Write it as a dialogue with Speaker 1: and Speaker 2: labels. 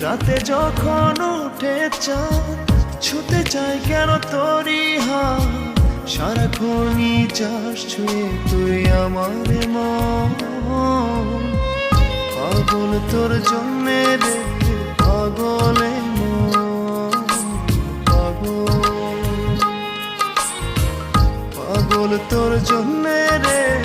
Speaker 1: রাতে যখন উঠে চাঁদ ছুতে চাই কেন তোরই হাত সারাক্ষণই চাস ছুঁয়ে তুই আমার মন পাগল তোর জন্যে রে পাগলে মন পাগল পাগল তোর জন্যে রে